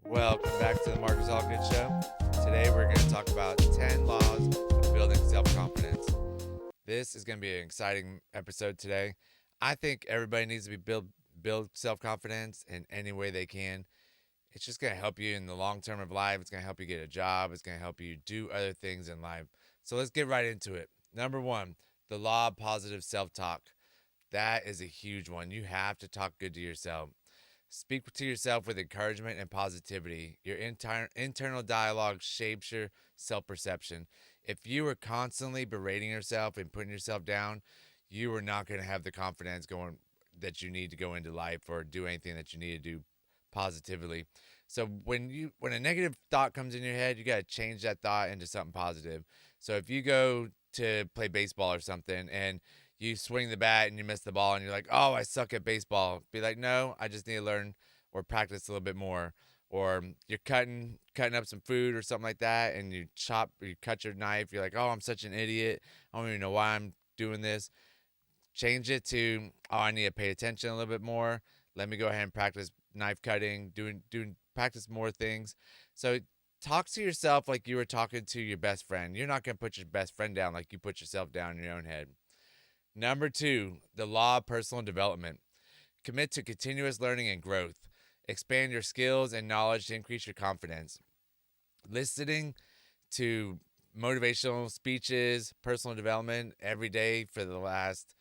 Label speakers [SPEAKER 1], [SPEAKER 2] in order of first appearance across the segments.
[SPEAKER 1] Welcome back to the Marcus Allgood Show. Today we're going to talk about 10 laws of building self-confidence. This is going to be an exciting episode today. I think everybody needs to build self-confidence in any way they can. It's just going to help you in the long term of life. It's going to help you get a job. It's going to help you do other things in life. So let's get right into it. Number one, the law of positive self-talk. That is a huge one. You have to talk good to yourself. Speak to yourself with encouragement and positivity. Your internal dialogue shapes your self perception. If you are constantly berating yourself and putting yourself down, you are not going to have the confidence going that you need to go into life or do anything that you need to do positively. So when a negative thought comes in your head, you got to change that thought into something positive. So if you go to play baseball or something and you swing the bat and you miss the ball and you're like, oh, I suck at baseball. Be like, no, I just need to learn or practice a little bit more. Or you're cutting up some food or something like that, and you cut your knife. You're like, oh, I'm such an idiot. I don't even know why I'm doing this. Change it to, oh, I need to pay attention a little bit more. Let me go ahead and practice knife cutting, doing practice more things. So talk to yourself like you were talking to your best friend. You're not going to put your best friend down like you put yourself down in your own head. Number two, the law of personal development. Commit to continuous learning and growth. Expand your skills and knowledge to increase your confidence. Listening to motivational speeches, personal development every day for the last,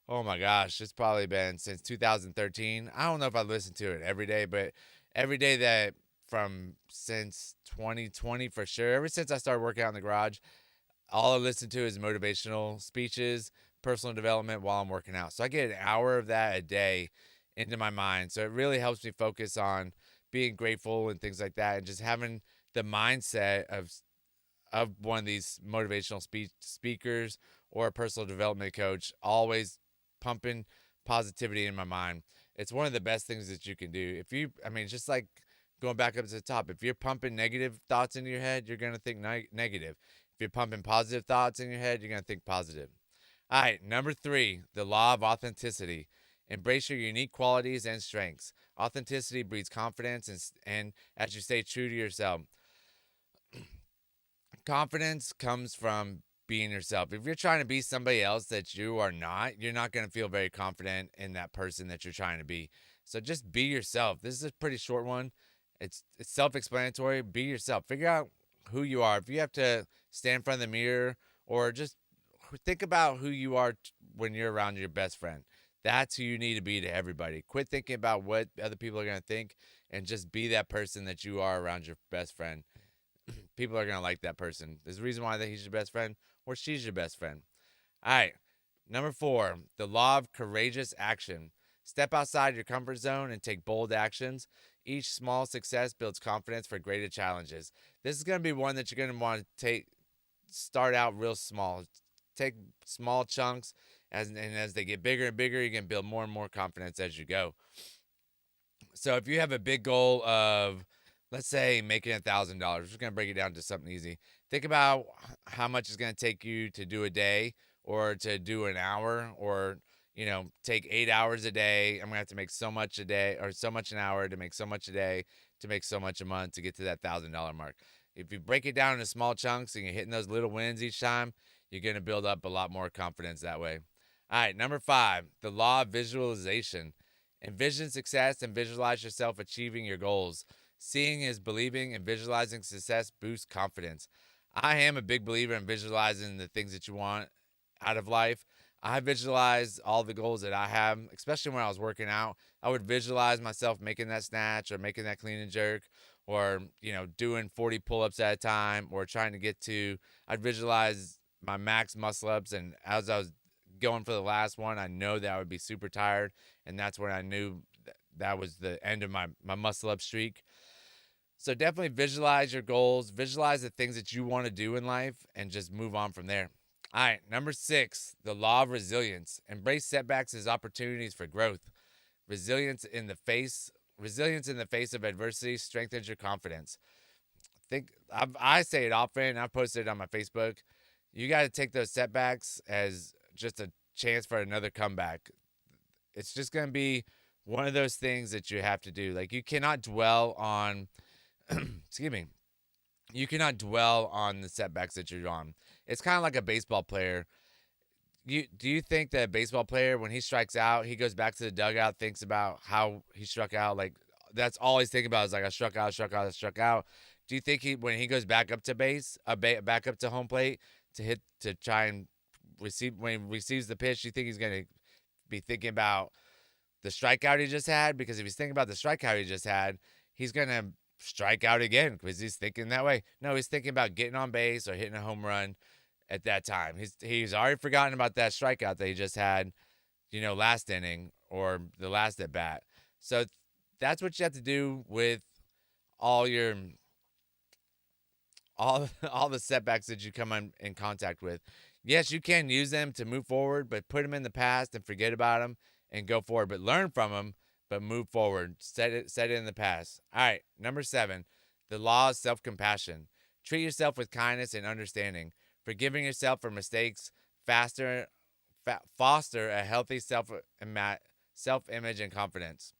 [SPEAKER 1] oh my gosh, it's probably been since 2013. I don't know if I listened to it every day, but every day that from since 2020 for sure, ever since I started working out in the garage, all I listen to is motivational speeches, personal development while I'm working out. So I get an hour of that a day into my mind. So it really helps me focus on being grateful and things like that, and just having the mindset of one of these motivational speakers or a personal development coach, always pumping positivity in my mind. It's one of the best things that you can do. Just like going back up to the top, if you're pumping negative thoughts into your head, you're going to think negative. If you're pumping positive thoughts in your head, you're going to think positive. All right, number three, the law of authenticity. Embrace your unique qualities and strengths. Authenticity breeds confidence and as you stay true to yourself. Confidence comes from being yourself. If you're trying to be somebody else that you are not, you're not going to feel very confident in that person that you're trying to be. So just be yourself. This is a pretty short one. It's self-explanatory. Be yourself. Figure out who you are. If you have to stand in front of the mirror or just think about who you are when you're around your best friend. That's who you need to be to everybody. Quit thinking about what other people are going to think and just be that person that you are around your best friend. People are going to like that person. There's a reason why he's your best friend or she's your best friend. All right. Number four, the law of courageous action. Step outside your comfort zone and take bold actions. Each small success builds confidence for greater challenges. This is going to be one that you're going to want to start out real small. Take small chunks, and as they get bigger and bigger, you can build more and more confidence as you go. So if you have a big goal of, let's say, making $1,000, we're just going to break it down to something easy. Think about how much it's going to take you to do a day or to do an hour, or take 8 hours a day. I'm going to have to make so much a day or so much an hour to make so much a day to make so much a month to get to that $1,000 mark. If you break it down into small chunks and you're hitting those little wins each time, you're going to build up a lot more confidence that way. All right, number five, the law of visualization. Envision success and visualize yourself achieving your goals. Seeing is believing, and visualizing success boosts confidence. I am a big believer in visualizing the things that you want out of life. I visualize all the goals that I have, especially when I was working out. I would visualize myself making that snatch or making that clean and jerk, or doing 40 pull-ups at a time, or trying to get to, I'd visualize my max muscle ups, and as I was going for the last one, I know that I would be super tired, and that's when I knew that was the end of my muscle up streak. So definitely visualize your goals, visualize the things that you want to do in life, and just move on from there. All right, number six, the law of resilience. Embrace setbacks as opportunities for growth. Resilience in the face of adversity strengthens your confidence. I say it often. I've posted it on my Facebook. You got to take those setbacks as just a chance for another comeback. It's just going to be one of those things that you have to do. Like, you cannot dwell on excuse me, you cannot dwell on the setbacks that you're on. It's kind of like a baseball player. Do you think that a baseball player, when he strikes out, he goes back to the dugout, thinks about how he struck out? Like, that's all he's thinking about is like, I struck out, struck out, struck out. Do you think when he goes back up to base, back up to home plate to hit to try and receive when he receives the pitch, do you think he's gonna be thinking about the strikeout he just had? Because if he's thinking about the strikeout he just had, he's gonna strike out again because he's thinking that way. No, he's thinking about getting on base or hitting a home run at that time. He's already forgotten about that strikeout that he just had, last inning or the last at bat. So that's what you have to do with all your all the setbacks that you come in contact with. Yes, you can use them to move forward, but put them in the past and forget about them and go forward. But learn from them, but move forward. Set it in the past. All right, number 7, the law of self-compassion. Treat yourself with kindness and understanding. Forgiving yourself for mistakes foster a healthy self-image and confidence.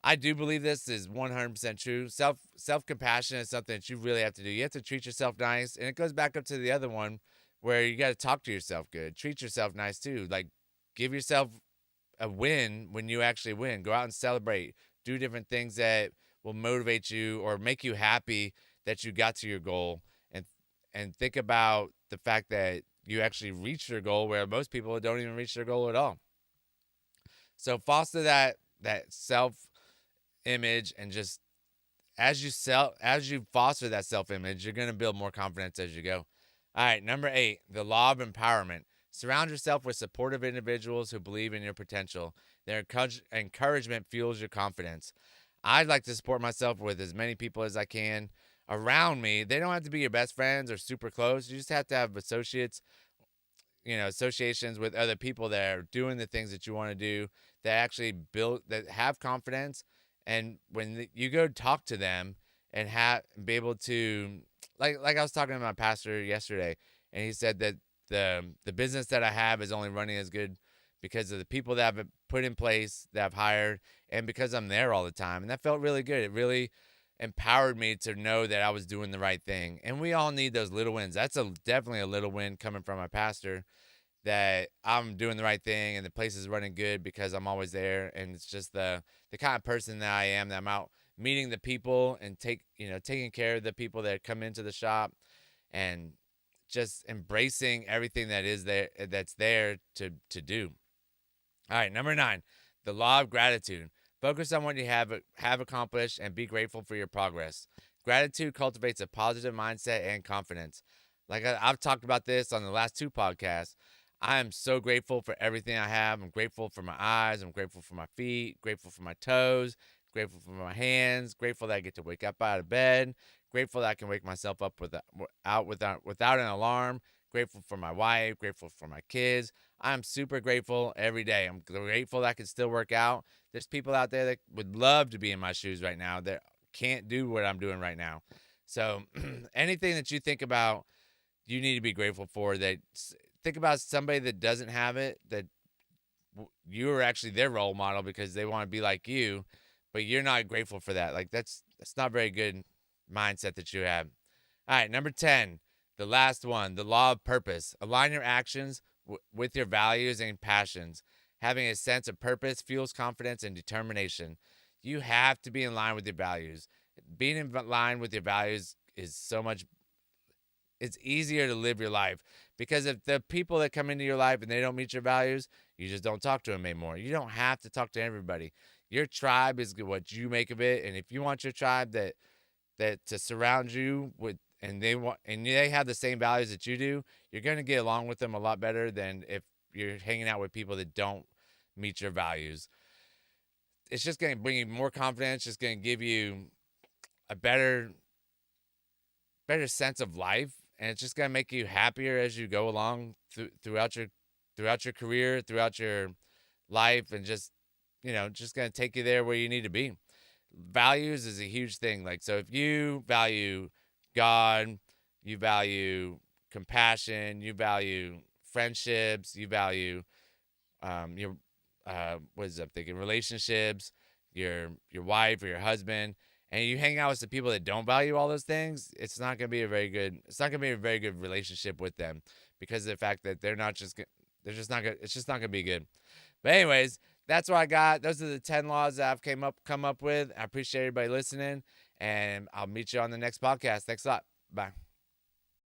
[SPEAKER 1] I do believe this is 100% true. Self-compassion is something that you really have to do. You have to treat yourself nice, and it goes back up to the other one where you got to talk to yourself good. Treat yourself nice too. Like, give yourself a win when you actually win. Go out and celebrate. Do different things that will motivate you or make you happy that you got to your goal, and think about the fact that you actually reached your goal, where most people don't even reach their goal at all. So foster that self image, and just as you foster that self image, you're going to build more confidence as you go. All right, number 8, the law of empowerment. Surround yourself with supportive individuals who believe in your potential. Their encouragement fuels your confidence. I'd like to support myself with as many people as I can around me. They don't have to be your best friends or super close. You just have to have associations with other people that are doing the things that you want to do, that actually that have confidence. And when you go talk to them and be able to, like I was talking to my pastor yesterday, and he said that the business that I have is only running as good because of the people that I've put in place, that I've hired, and because I'm there all the time. And that felt really good. It really empowered me to know that I was doing the right thing. And we all need those little wins. That's definitely a little win coming from my pastor, that I'm doing the right thing and the place is running good because I'm always there. And it's just the kind of person that I am, that I'm out meeting the people and taking care of the people that come into the shop, and just embracing everything that's there to do. All right, number 9, the law of gratitude. Focus on what you have accomplished and be grateful for your progress. Gratitude cultivates a positive mindset and confidence. Like I've talked about this on the last 2 podcasts. I am so grateful for everything I have. I'm grateful for my eyes. I'm grateful for my feet. Grateful for my toes. Grateful for my hands. Grateful that I get to wake up out of bed. Grateful that I can wake myself up without an alarm. Grateful for my wife. Grateful for my kids. I'm super grateful every day. I'm grateful that I can still work out. There's people out there that would love to be in my shoes right now that can't do what I'm doing right now. So anything that you think about, you need to be grateful for. Think about somebody that doesn't have it, that you are actually their role model because they want to be like you, but you're not grateful for that. Like that's not very good mindset that you have. All right, number 10, the last one, the law of purpose. Align your actions with your values and passions. Having a sense of purpose fuels confidence and determination. You have to be in line with your values. Being in line with your values is it's easier to live your life, because if the people that come into your life and they don't meet your values, you just don't talk to them anymore. You don't have to talk to everybody. Your tribe is what you make of it. And if you want your tribe that to surround you with, and they have the same values that you do, you're going to get along with them a lot better than if you're hanging out with people that don't meet your values. It's just going to bring you more confidence. Just going to give you a better sense of life, and it's just going to make you happier as you go along throughout your career, throughout your life, and just going to take you there where you need to be. Values is a huge thing. Like, so if you value God, you value compassion, you value friendships, you value your what is I'm thinking relationships, your wife or your husband, and you hang out with some people that don't value all those things, it's not going to be a very good relationship with them, because of the fact that they're just not it's just not going to be good. But anyways, that's what I got. Those are the 10 laws that I've come up with. I appreciate everybody listening, and I'll meet you on the next podcast. Thanks a lot. Bye.